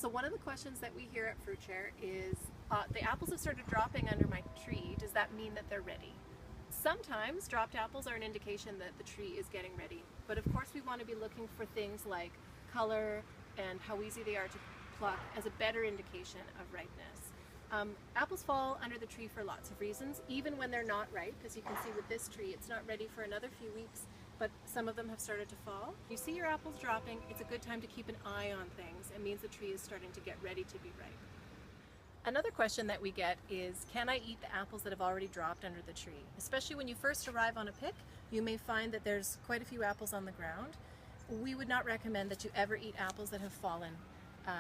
So one of the questions that we hear at Fruit Share is, the apples have started dropping under my tree. Does that mean that they're ready? Sometimes dropped apples are an indication that the tree is getting ready. But of course we want to be looking for things like color and how easy they are to pluck as a better indication of ripeness. Apples fall under the tree for lots of reasons, even when they're not ripe. As you can see with this tree, it's not ready for another few weeks, but some of them have started to fall. You see your apples dropping, it's a good time to keep an eye on things. It means the tree is starting to get ready to be ripe. Another question that we get is, can I eat the apples that have already dropped under the tree? Especially when you first arrive on a pick, you may find that there's quite a few apples on the ground. We would not recommend that you ever eat apples that have fallen,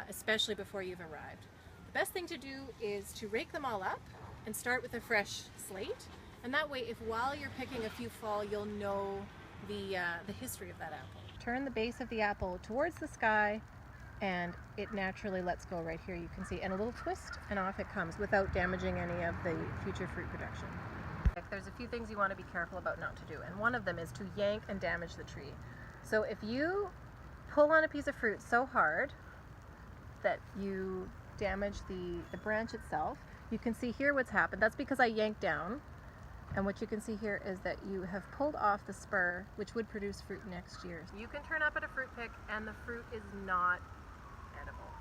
especially before you've arrived. The best thing to do is to rake them all up and start with a fresh slate, and that way if while you're picking a few fall, you'll know the history of that apple. Turn the base of the apple towards the sky and it naturally lets go right here, you can see, and a little twist and off it comes without damaging any of the future fruit production. There's a few things you want to be careful about not to do, and one of them is to yank and damage the tree. So if you pull on a piece of fruit so hard that you damage the branch itself, you can see here what's happened. That's because I yanked down, and what you can see here is that you have pulled off the spur, which would produce fruit next year. You can turn up at a fruit pick and the fruit is not edible.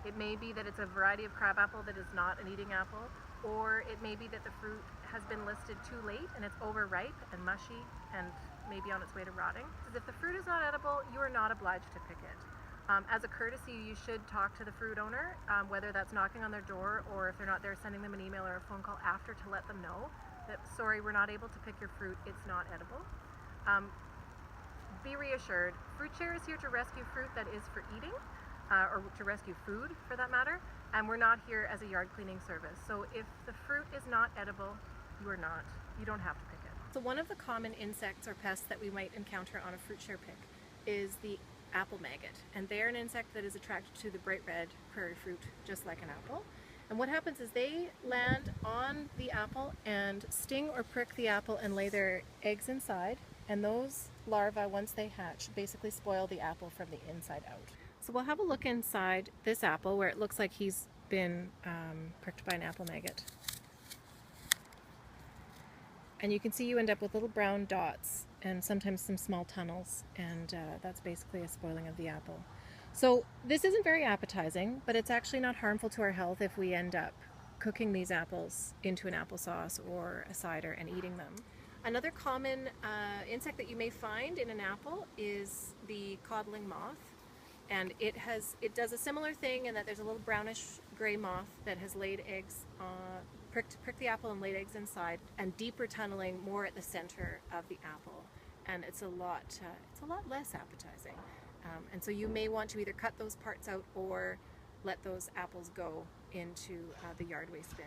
It may be that it's a variety of crabapple that is not an eating apple, or it may be that the fruit has been listed too late and it's overripe and mushy and maybe on its way to rotting. If the fruit is not edible, you are not obliged to pick it. As a courtesy, you should talk to the fruit owner, whether that's knocking on their door or if they're not there, sending them an email or a phone call after to let them know that, sorry, we're not able to pick your fruit, it's not edible. Be reassured, Fruit Share is here to rescue fruit that is for eating, or to rescue food for that matter, and we're not here as a yard cleaning service. So if the fruit is not edible, you don't have to pick it. So one of the common insects or pests that we might encounter on a Fruit Share pick is the apple maggot, and they're an insect that is attracted to the bright red prairie fruit just like an apple. And what happens is they land on the apple and sting or prick the apple and lay their eggs inside, and those larvae, once they hatch, basically spoil the apple from the inside out. So we'll have a look inside this apple where it looks like he's been pricked by an apple maggot. And you can see you end up with little brown dots and sometimes some small tunnels, and that's basically a spoiling of the apple. So this isn't very appetizing, but it's actually not harmful to our health if we end up cooking these apples into an applesauce or a cider and eating them. Another common insect that you may find in an apple is the codling moth, and it does a similar thing in that there's a little brownish gray moth that has laid eggs, pricked the apple and laid eggs inside, and deeper tunneling more at the center of the apple, and it's a lot less appetizing. And so you may want to either cut those parts out or let those apples go into the yard waste bin.